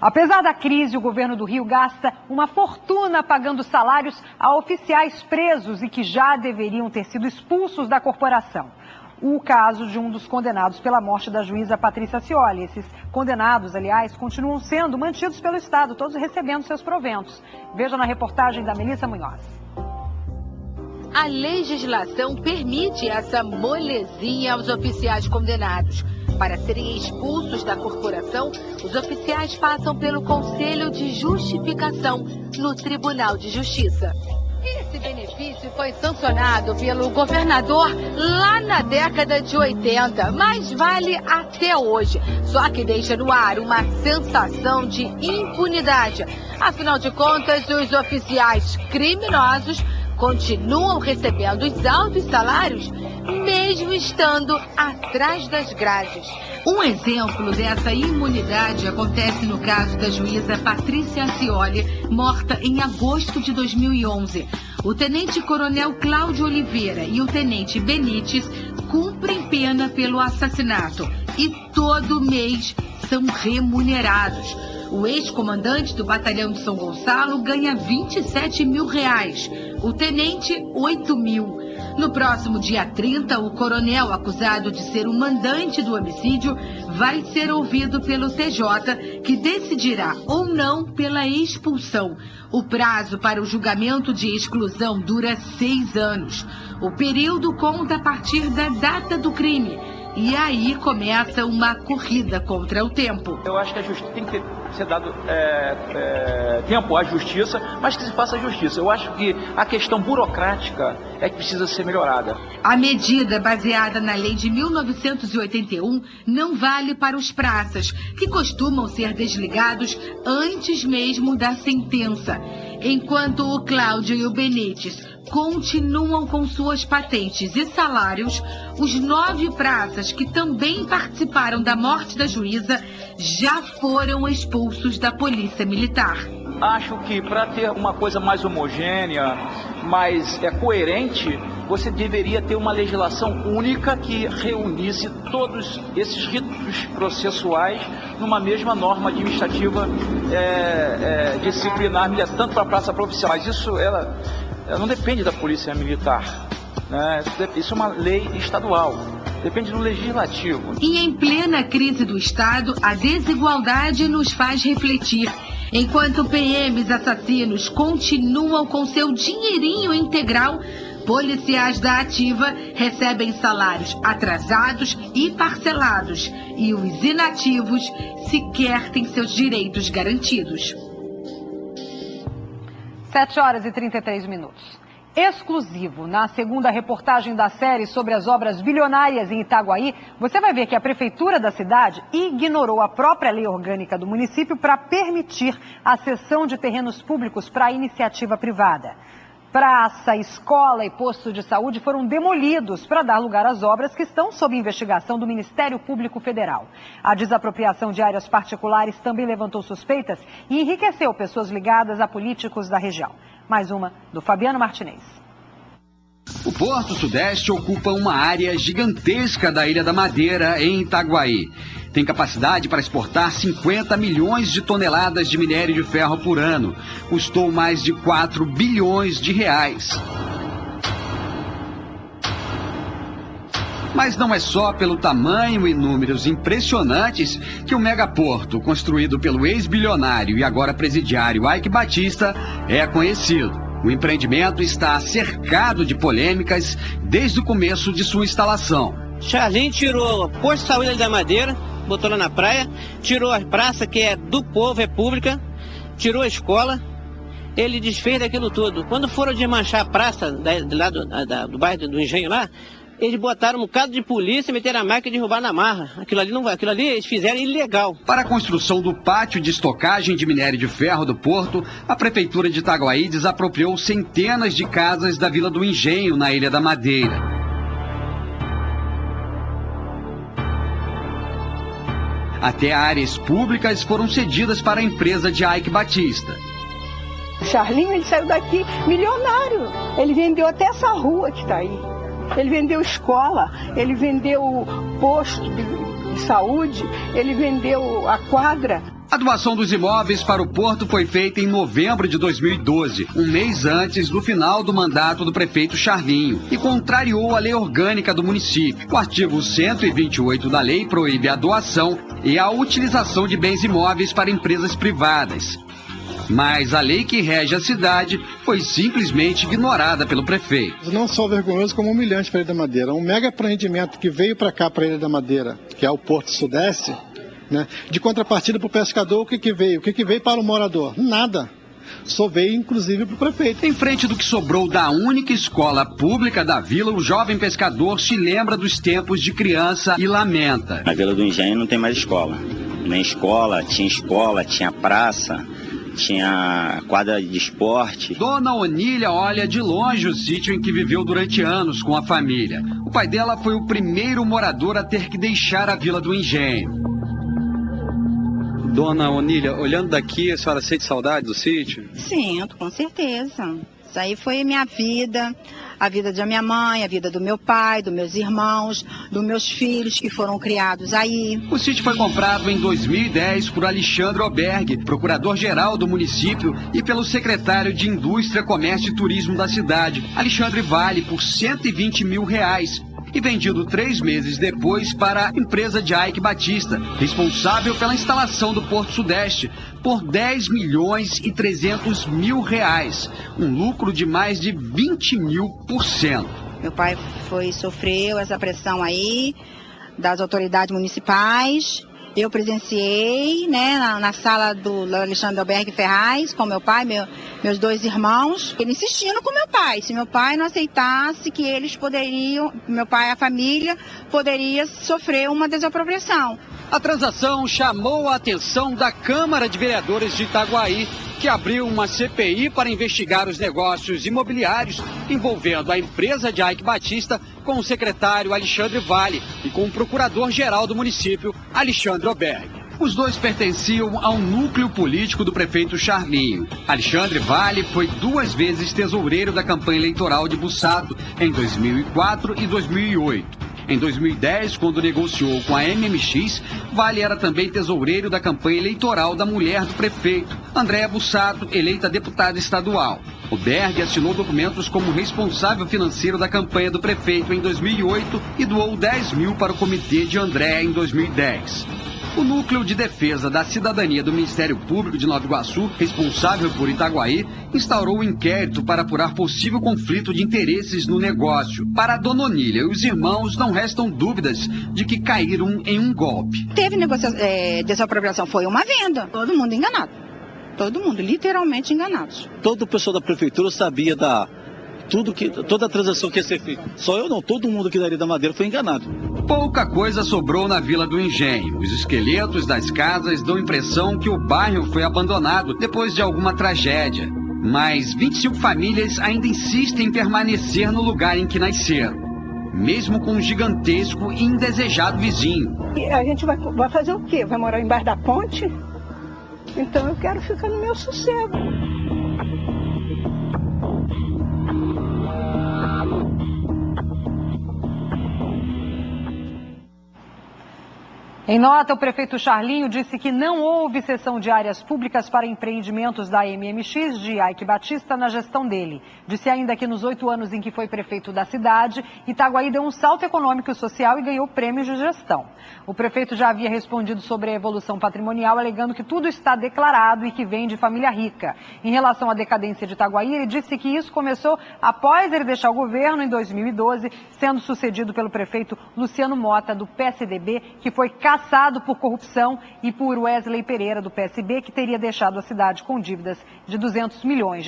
Apesar da crise, o governo do Rio gasta uma fortuna pagando salários a oficiais presos e que já deveriam ter sido expulsos da corporação. O caso de um dos condenados pela morte da juíza Patrícia Scioli. Esses condenados, aliás, continuam sendo mantidos pelo Estado, todos recebendo seus proventos. Veja na reportagem da Melissa Munhoz. A legislação permite essa molezinha aos oficiais condenados. Para serem expulsos da corporação, os oficiais passam pelo Conselho de Justificação no Tribunal de Justiça. Esse benefício foi sancionado pelo governador lá na década de 80, mas vale até hoje. Só que deixa no ar uma sensação de impunidade. Afinal de contas, os oficiais criminosos continuam recebendo os altos salários, mesmo estando atrás das grades. Um exemplo dessa imunidade acontece no caso da juíza Patrícia Scioli, morta em agosto de 2011. O tenente-coronel Cláudio Oliveira e o tenente Benites cumprem pena pelo assassinato e todo mês são remunerados. O ex-comandante do batalhão de São Gonçalo ganha R$27 mil, o tenente R$8 mil. No próximo dia 30, o coronel acusado de ser o mandante do homicídio vai ser ouvido pelo TJ, que decidirá ou não pela expulsão. O prazo para o julgamento de exclusão dura 6 anos. O período conta a partir da data do crime. E aí começa uma corrida contra o tempo. Eu acho que a justiça tem que ser dado tempo à justiça, mas que se faça justiça. Eu acho que a questão burocrática é que precisa ser melhorada. A medida baseada na lei de 1981 não vale para os praças, que costumam ser desligados antes mesmo da sentença. Enquanto o Cláudio e o Benites continuam com suas patentes e salários, os 9 praças que também participaram da morte da juíza já foram expulsos da Polícia Militar. Acho que para ter uma coisa mais homogênea, mais coerente, você deveria ter uma legislação única que reunisse todos esses ritos processuais numa mesma norma administrativa disciplinar, tanto para a praça profissional. Mas isso ela não depende da Polícia Militar, né? Isso é uma lei estadual. Depende do legislativo. E em plena crise do Estado, a desigualdade nos faz refletir. Enquanto PMs assassinos continuam com seu dinheirinho integral, policiais da ativa recebem salários atrasados e parcelados. E os inativos sequer têm seus direitos garantidos. 7h33. Exclusivo na segunda reportagem da série sobre as obras bilionárias em Itaguaí, você vai ver que a prefeitura da cidade ignorou a própria lei orgânica do município para permitir a cessão de terrenos públicos para a iniciativa privada. Praça, escola e posto de saúde foram demolidos para dar lugar às obras que estão sob investigação do Ministério Público Federal. A desapropriação de áreas particulares também levantou suspeitas e enriqueceu pessoas ligadas a políticos da região. Mais uma do Fabiano Martinez. O Porto Sudeste ocupa uma área gigantesca da Ilha da Madeira, em Itaguaí. Tem capacidade para exportar 50 milhões de toneladas de minério de ferro por ano. Custou mais de 4 bilhões de reais. Mas não é só pelo tamanho e números impressionantes que o megaporto, construído pelo ex-bilionário e agora presidiário Eike Batista, é conhecido. O empreendimento está cercado de polêmicas desde o começo de sua instalação. Charlin tirou o posto de saúde da Madeira, botou lá na praia, tirou a praça que é do povo, é pública, tirou a escola, ele desfez daquilo tudo. Quando foram desmanchar a praça lá do bairro do Engenho lá, eles botaram um bocado de polícia, meteram a máquina e derrubaram na marra. Aquilo ali eles fizeram ilegal. Para a construção do pátio de estocagem de minério de ferro do porto, a prefeitura de Itaguaí desapropriou centenas de casas da Vila do Engenho, na Ilha da Madeira. Até áreas públicas foram cedidas para a empresa de Eike Batista. O Charlinho, ele saiu daqui milionário. Ele vendeu até essa rua que está aí. Ele vendeu escola, ele vendeu posto de saúde, ele vendeu a quadra. A doação dos imóveis para o Porto foi feita em novembro de 2012, um mês antes do final do mandato do prefeito Charlinho, e contrariou a lei orgânica do município. O artigo 128 da lei proíbe a doação e a utilização de bens imóveis para empresas privadas. Mas a lei que rege a cidade foi simplesmente ignorada pelo prefeito. Não só vergonhoso, como humilhante para a Ilha da Madeira. Um mega empreendimento que veio para cá, para a Ilha da Madeira, que é o Porto Sudeste, né? De contrapartida para o pescador, o que veio? O que veio para o morador? Nada. Só veio, inclusive, para o prefeito. Em frente do que sobrou da única escola pública da vila, o jovem pescador se lembra dos tempos de criança e lamenta. Na Vila do Engenho não tem mais escola. Nem escola, tinha praça, tinha quadra de esporte. Dona Onília olha de longe o sítio em que viveu durante anos com a família. O pai dela foi o primeiro morador a ter que deixar a Vila do Engenho. Dona Onília, olhando daqui, a senhora sente saudade do sítio? Sinto, com certeza. Isso aí foi minha vida, a vida da minha mãe, a vida do meu pai, dos meus irmãos, dos meus filhos que foram criados aí. O sítio foi comprado em 2010 por Alexandre Oberg, procurador-geral do município, e pelo secretário de Indústria, Comércio e Turismo da cidade, Alexandre Vale, por R$120 mil. E vendido 3 meses depois para a empresa de Ike Batista, responsável pela instalação do Porto Sudeste, por R$10.300 mil, um lucro de mais de 20.000%. Meu pai sofreu essa pressão aí das autoridades municipais. Eu presenciei, né, na sala do Alexandre Albergue Ferraz, com meu pai, meus 2 irmãos, ele insistindo com meu pai. Se meu pai não aceitasse que eles poderiam, meu pai e a família, poderia sofrer uma desapropriação. A transação chamou a atenção da Câmara de Vereadores de Itaguaí, que abriu uma CPI para investigar os negócios imobiliários envolvendo a empresa de Ike Batista com o secretário Alexandre Vale e com o procurador-geral do município, Alexandre Oberg. Os dois pertenciam ao núcleo político do prefeito Charlinho. Alexandre Vale foi 2 vezes tesoureiro da campanha eleitoral de Bussato, em 2004 e 2008. Em 2010, quando negociou com a MMX, Vale era também tesoureiro da campanha eleitoral da mulher do prefeito, Andréa Bussato, eleita deputada estadual. Oberg assinou documentos como responsável financeiro da campanha do prefeito em 2008 e doou 10 mil para o comitê de Andréa em 2010. O Núcleo de Defesa da Cidadania do Ministério Público de Nova Iguaçu, responsável por Itaguaí, instaurou um inquérito para apurar possível conflito de interesses no negócio. Para a Dona Onília e os irmãos, não restam dúvidas de que caíram em um golpe. Teve desapropriação, foi uma venda. Todo mundo enganado. Todo mundo, literalmente enganados. Todo o pessoal da prefeitura sabia toda a transação que ia ser feita. Só eu não, todo mundo aqui da Ilha da Madeira foi enganado. Pouca coisa sobrou na Vila do Engenho. Os esqueletos das casas dão a impressão que o bairro foi abandonado depois de alguma tragédia. Mas 25 famílias ainda insistem em permanecer no lugar em que nasceram, mesmo com um gigantesco e indesejado vizinho. E a gente vai fazer o quê? Vai morar embaixo da ponte? Então eu quero ficar no meu sossego. Em nota, o prefeito Charlinho disse que não houve cessão de áreas públicas para empreendimentos da MMX de Ike Batista na gestão dele. Disse ainda que nos 8 anos em que foi prefeito da cidade, Itaguaí deu um salto econômico e social e ganhou prêmios de gestão. O prefeito já havia respondido sobre a evolução patrimonial, alegando que tudo está declarado e que vem de família rica. Em relação à decadência de Itaguaí, ele disse que isso começou após ele deixar o governo em 2012, sendo sucedido pelo prefeito Luciano Mota, do PSDB, que foi caçado por corrupção, e por Wesley Pereira, do PSB, que teria deixado a cidade com dívidas de R$200 milhões.